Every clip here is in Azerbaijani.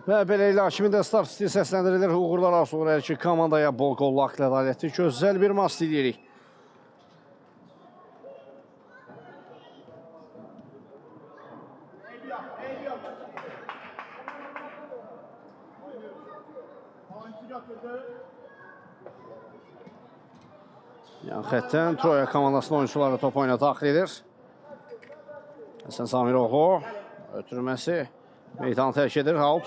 Və beləliklə Hakimində start stil səsləndirilir. Uğurlar arzulayır hər iki komandaya bol qollu haqlı ədalətli gözəl bir maç deyirik. Yan xəttən Troya komandasının oyuncuları top oyuna daxil edir. Həsən Samiroğlu ötürməsi meydanı tərk edir. Out.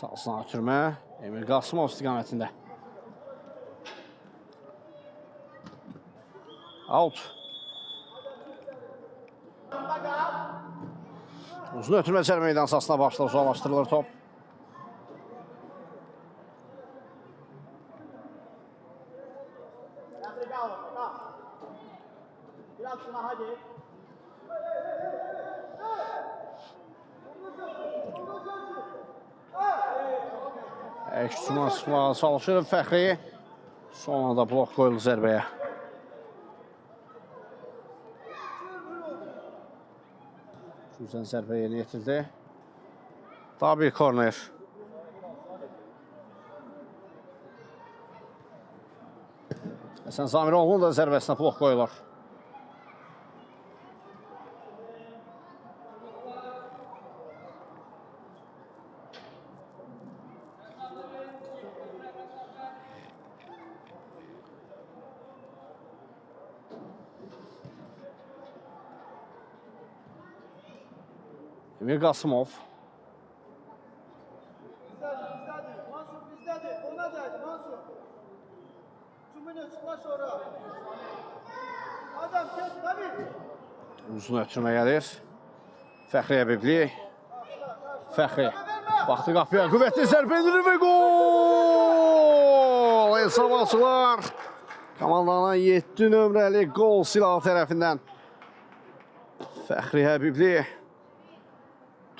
Salsına ötürmə Emil Qasımov istiqamətində. Out. Uzun ötürmə cərimə meydan sahasına başlar, uzaqlaşdırılır top. Əks-cuma sıxmağa çalışır Fəxri. Son anda blok qoyuldu zərbəyə. Güzel zərbə yerinə yetirdi. Daha bir korner. Həsən Zamiroğlu'nun da zərbəsinə blok qoyulur. Emil Qasımov. Uzun ötürmə gəlir. Fəxri Əbibli. Fəxri. Baxdı qapıya, qüvvətli zərbə edilir və gol! Hesabçılar komandanın 7 nömrəli gol silahı tərəfindən. Fəxri Əbibli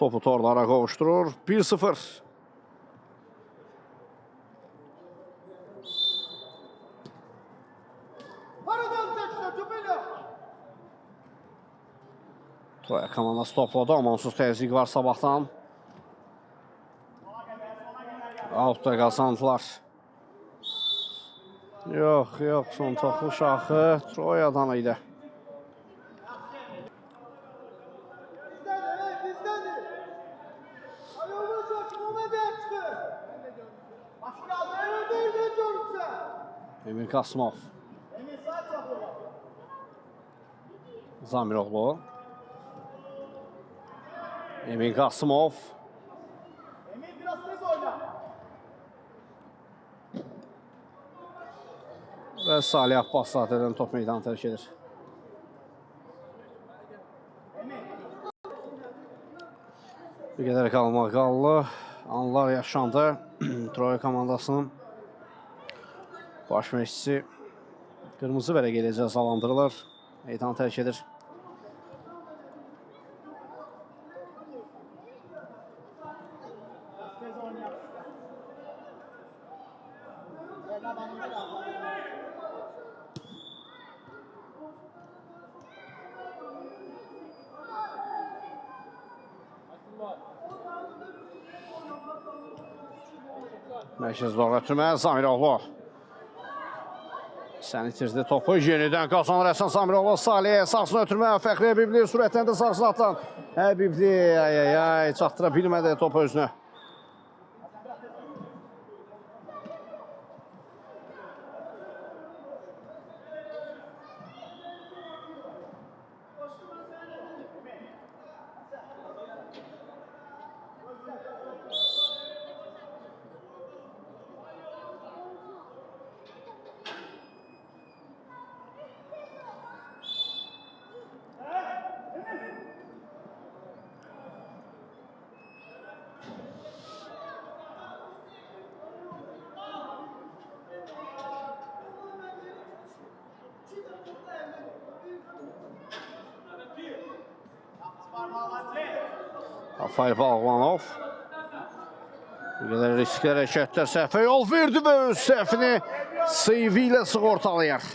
topu torlara qovuşturur. 1-0. Troya komandası topladı. Amansız təzyiq var sabahdan. Outda qazandılar. Yox, son topu şaxı Troyadan idi. Emil Qasımov. Zamiroğlu. Emil Qasımov. Və Salih Abbaszadədən top meydanı tərk edir. Bir qədər qallı anlar yaşandı. Troya komandasının baş məşqçisi qırmızı vərəq ilə cəzalandırılır. Meydanı tərk edir. Mərkəz doğru ötürmə Zamiroğlu. Sən itirdi topu, yenidən qazanır Həsən Zamiroğlu. Salih sağsına ötürmə, Fəxri Əbibli sürətləndə sağsına atan. Əbibli, çatdıra bilmədi topu özünü. Rafael Balvanov. Bir qədər riskli hərəkətlər, səhvə yol verdi və öz səhvini seyvi ilə sığortalayır.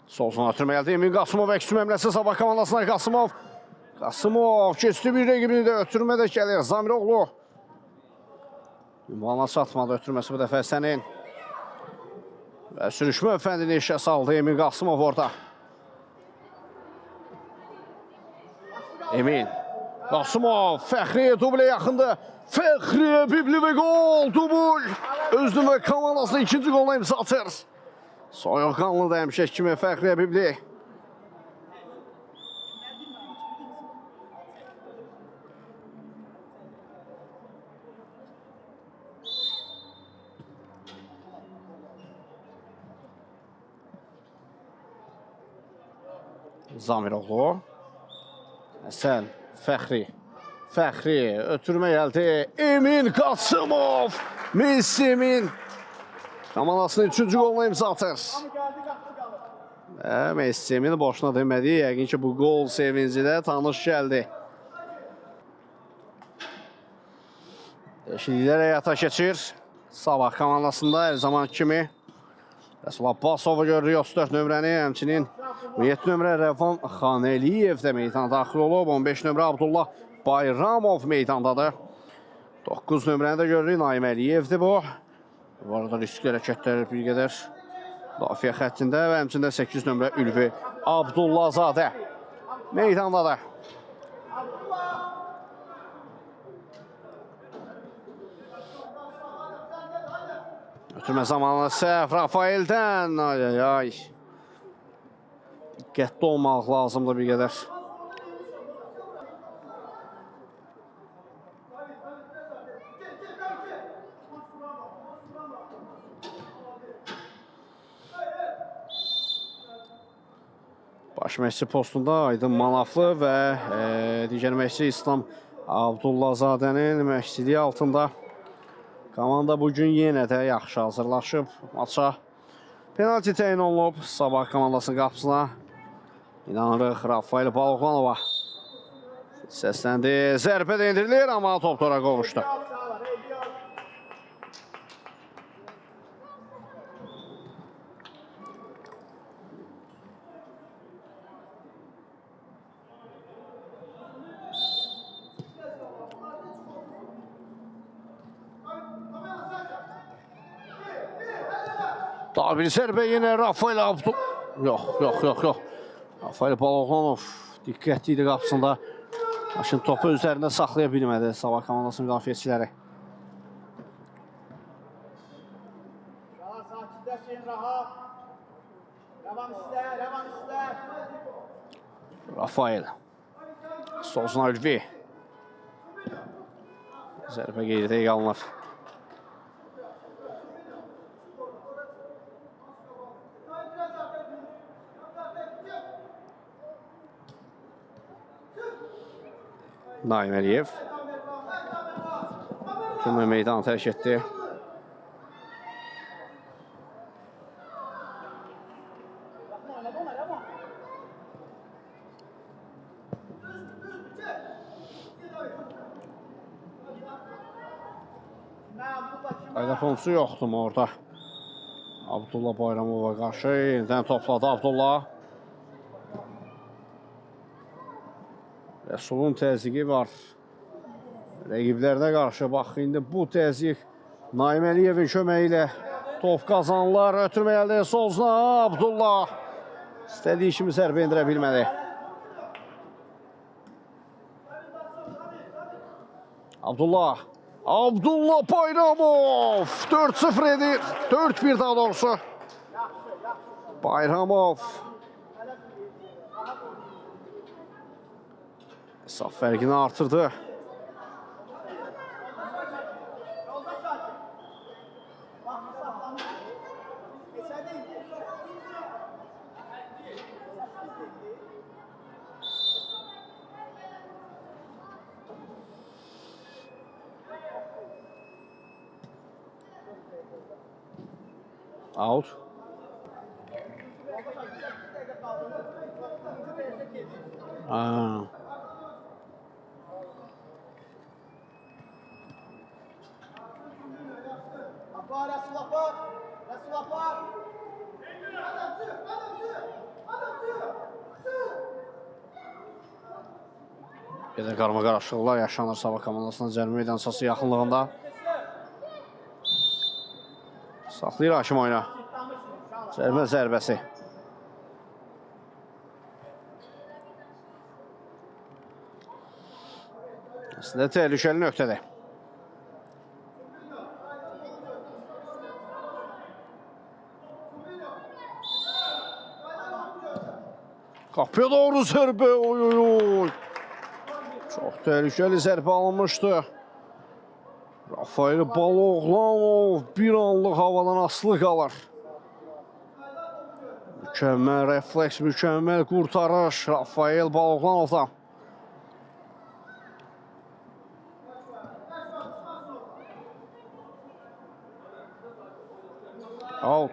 Solsuna ötürmə gəldi. Emin Qasımov əksüm əmləsi Sabah komandasına. Qasımov keçdi bir rəqibini də ötürmə də gəlir. Zamiroğlu. Ünvana çatmadı ötürməsi bu dəfə Həsənin. Və sürüşmə fəndini işə saldı Emin Qasımov orada. Emin Qasımov Fəxriyə dublə yaxındır. Fəxriyə Bibli və gol, dubl. Özlü və komandasına ikinci qoluna imza atır. Soyuqqanlı da həmişə kimi Fəxriyə Bibli. Zamiroğlu. Həsən, Fəxri ötürmə gəldi. Emin Qasımov. Messi Emin. Komandasının üçüncü qoluna imza atır. Messi Emin boşuna demədi. Yəqin ki bu qol sevinci də tanış gəldi. Dəyişikliklər həyata keçir. Sabah komandasında hər zaman kimi. Rəsul Abbasovu görürük 34 nömrəni, həmçinin 17 nömrə Rəvan Xanəliyev də meydana daxil olub. 15 nömrə Abdullah Bayramov meydandadır. 9 nömrəni də görürük, Naim Əliyevdir bu. Bu arada riskli hərəkətlər bir qədər dafiyə xəttində və həmçində 8 nömrə Ülvi Abdullazadə meydandadır. Ötürmə zamanı səhv Rafaeldən. Ay. Diqqətli olmaq lazımdır bir qədər. Baş məşqçi postunda Aydın Manaflı və digər məşqçi İslam Abdullazadənin məşqçiliyi altında komanda bugün yenə də yaxşı hazırlaşıb maça. Penalti təyin olunub Sabah komandasının qapısına. İnanırıq Rafael Balıqvanova. Səsləndi, zərbə də indirilir, amma top tora qovuşdu. Daha bir zərbə yenə Rafael Yox. Rafael Balıqvanov diqqətli idi qapısında. Lakin topu üzərində saxlaya bilmədi Sabah komandasının müdafiəçiləri. Rafael. Solsuna Ülvi. Zərbə qeyridə qalınır. Naim Əliyev. Tümü meydanı tərk etdi. Qaydafonçu yoxdur mu orada? Abdullah Bayramova qarşı yenidən topladı Abdullah. Rəsulun təzyiqi var. Rəqiblərdə qarşı bax, indi bu təzyiq Naim Əliyevin köməyi ilə top qazanırlar. Ötürmə gəldi soluna Abdullah. İstədiyi kimi zərbə indirə bilmədi. Abdullah Bayramov 4-0 edir. 4-1 daha doğrusu. Bayramov. Hesab fərqini artırdı. Out. Aa. Bir də qarma-qarışıqlar yaşanır Sabah komandasının cərimə meydançası yaxınlığında. Saxlayır Hakim oyuna. Cərimə zərbəsi. Əslində təhlükəli nöqtədir. Qapıya doğru zərbə. Oy oy oy. Çox təhlükəli zərbə alınmışdı. Rafael Baloğlanov bir anlıq havadan asılı qalır. Mükəmməl refleks, mükəmməl qurtarış Rafael Baloğlanovdan. Out.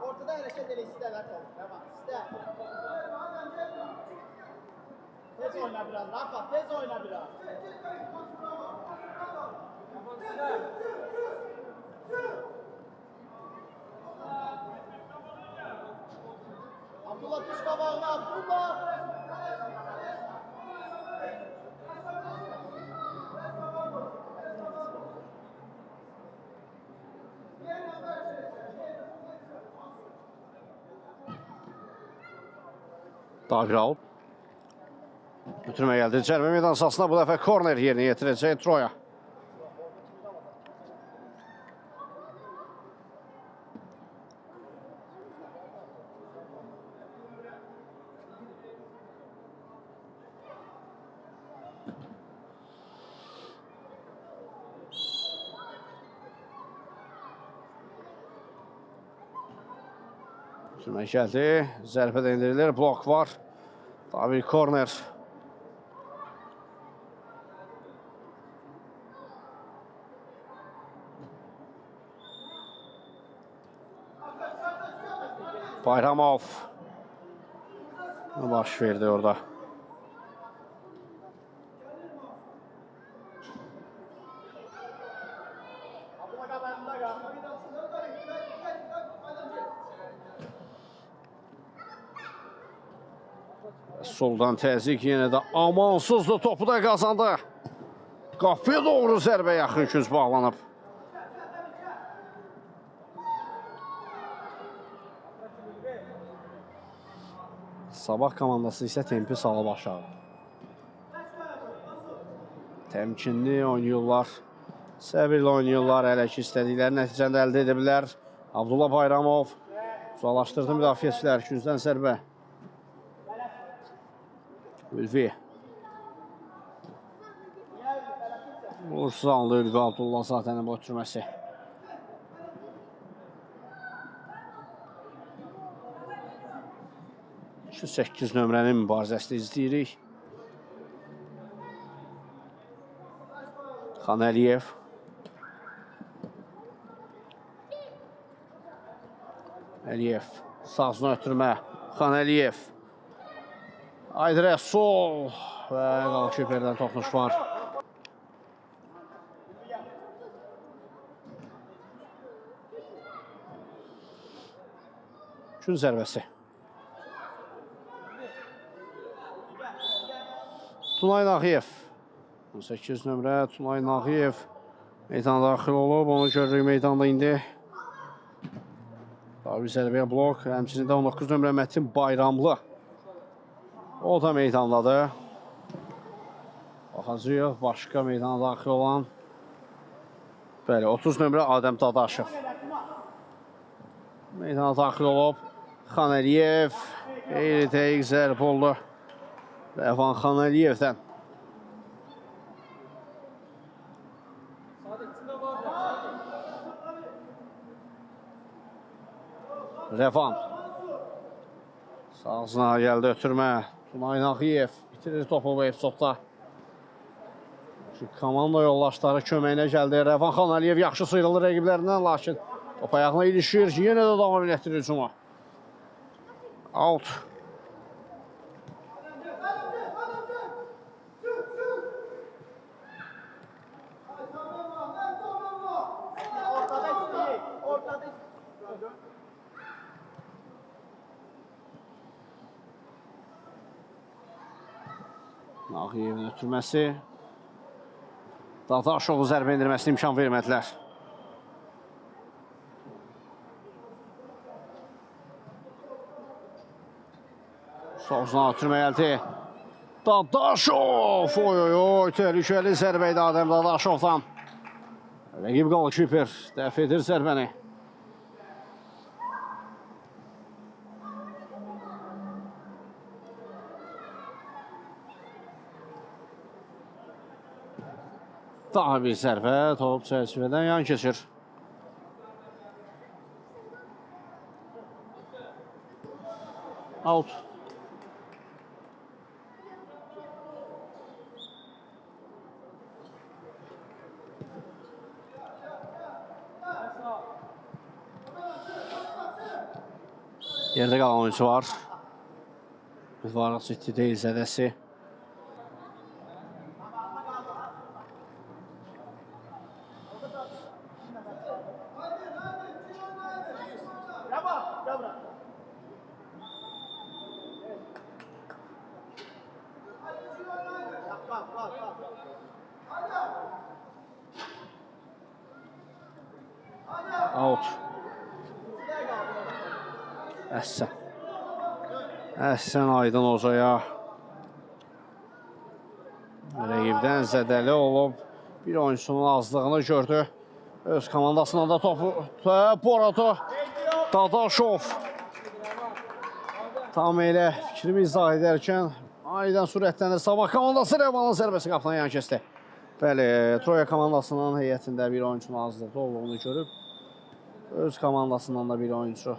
Ortada hareket ele iste ver top. Tamam iste. Tez oyna biraz Rafa, tez oyna biraz. Abdullah düş kabağına Abdullah. Dagral. Götürmə gəldi. Cərimə meydançasına bu dəfə korner yerinə yetirəcək Troya. Götürmə gəldi. Zərbə də indirilir. Blok var. Daha bir korner. Bayramov. Baş verdi orada. Soldan təzyiq yenə də amansızdı, topu da qazandı. Qapıya doğru zərbə yaxın küz bağlanıb. Sabah komandası isə tempi salıb aşağı. Təmkinli oynayırlar. Səbirlə oynayırlar. Hələ ki istədikləri nəticəni əldə edə bilər. Abdullah Bayramov uzaqlaşdırdı müdafiəçilər. Küzdən zərbə. Ülvi. Uğursuz aldı Ülvi Abdullah zaten bu ötürməsi. Şu 8 nömrənin mübarizəsini izləyirik. Xan Əliyev. Əliyev. Sağsına ötürmə. Xan Əliyev. Haydi Rəsul. Və qalkiperdən toxunuş var. Gün zərbəsi. Tunay Nağıyev. 18 nömrə Tunay Nağıyev meydana daxil olub. Onu görürük meydanda indi. Daha bir zərbəyə blok. Həmçinin də 19 nömrə Mətin Bayramlı. O da meydandadır. Baxacağıq başqa meydana daxil olan. Bəli, 30 nömrə Adəm Dadaşov. Meydana daxil olub. Xan Əliyev. Qeyri dəqiq zərbə oldu. Rəvan Xan Əliyevdən. Rəvan. Sağzına geldi ötürmə. Tunay Naqiyev bitirir topu bu epizodda. Komanda yoldaşları köməyinə gəldi. Rəvan Xanəliyev yaxşı sıyrılır rəqiblərindən, lakin top ayağına ilişir. Yenə də davam etdirir hücuma. Out. Ortada istəyik. Ortada istəyik. Nağiyevin ötürməsi. Dadaşovu zərbə indirməsinə imkan vermədilər. Sozuna ötürmə gəldi. Dadaşov! Oy oy oy! Təhlükəli zərbə idi Adəm Dadaşovdan. Rəqib qolkiper dəf edir zərbəni. Daha bir zərbə, top çərçivədən yan keçir. Out. Yerdə qalan oyuncu var. Mübarək ciddi deyil zədəsi. Out. Əhsən. Əhsən Aydın Hocaya. Rəqibdən zədəli olub. Bir oyuncusunun azlığını gördü. Öz komandasından da topu Borato Dadaşov. Tam elə fikrimi izah edərkən Aydan sürətlənir. Sabah komandası Rəvanın zərbəsi qapıdan yan keçdi. Bəli, Troya komandasının heyətində bir oyuncunun azlıqda olduğunu görüb. Öz komandasından da bir oyuncu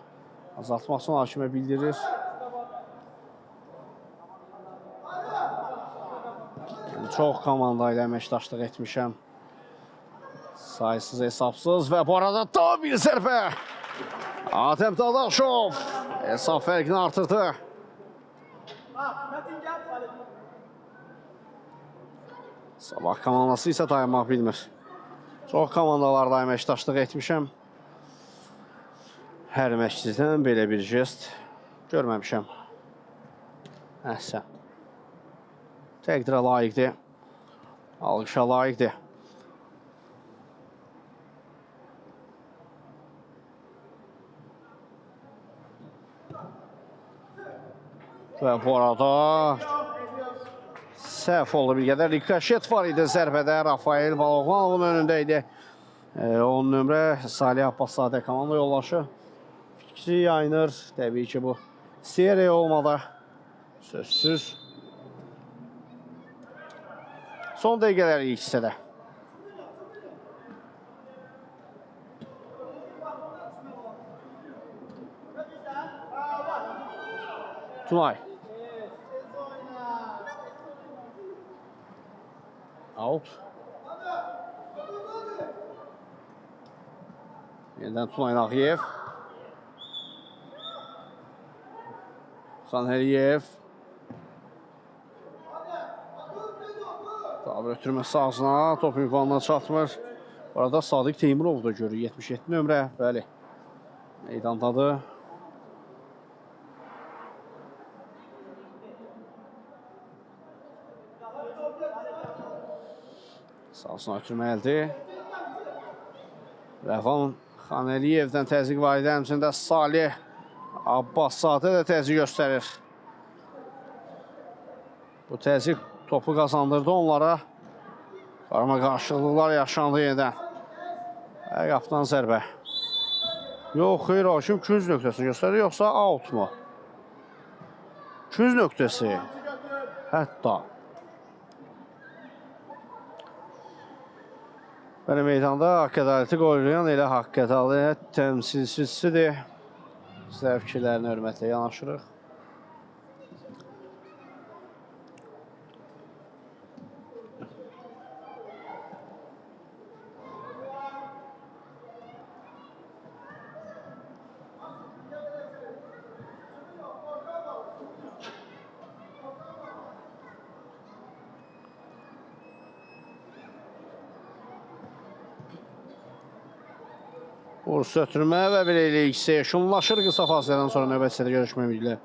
azaltmaq üçün hakimə bildirir. Çox komanda ilə əməkdaşlıq etmişəm. Saysız, hesabsız və bu arada daha bir zərbə. Adəm Dadaşov hesab fərqini artırdı. Sabah komandası isə dayanmaq bilmir. Çox komandalarda əməkdaşlıq etmişəm. Hər məşqçidən belə bir jest görməmişəm. Əhsən. Təqdirə layiqdir. Alqışa layiqdir. Və bu arada səhv oldu bir qədər. Rikoşet var idi zərbədə. Rafael Baloğlanovun önündə idi. 10 nömrə Salih Abbaszadə komanda yoldaşı. Fikri yayınır. Təbii ki bu seriya olmadı. Sözsüz. Son dəqiqələr ilk hissədə. Tunay. Out. Yeniden Tunay Naqiyev. Xanəliyev. Daha bir ötürməsi ağzına, top ünvanına çatmır. Bu arada Sadiq Teymurov da görür, 77 nömrə, bəli, meydandadır. Sağsına ötürmə əldi. Rəvan Xanəliyevdən təzyiq var idi, həmçində Salih Abbaszadə də təzyiq göstərir. Bu təzyiq topu qazandırdı onlara. Qarma qarşılıqlar yaşandı yenidən. Qapıdan zərbə. Yox, xeyr, hakim künc nöqtəsini göstərir, yoxsa out mu? Künc nöqtəsi. Hətta. Bəli, meydanda haqq ədaləti qoyulayan elə haqq ədalət təmsilçisidir. Sizlər fikirlərini hörmətlə yanaşırıq. Vurus ötürmə və beləliklə XC şunlaşır qısa fasilədən sonra növbət hissədə görüşmək ümidi ilə.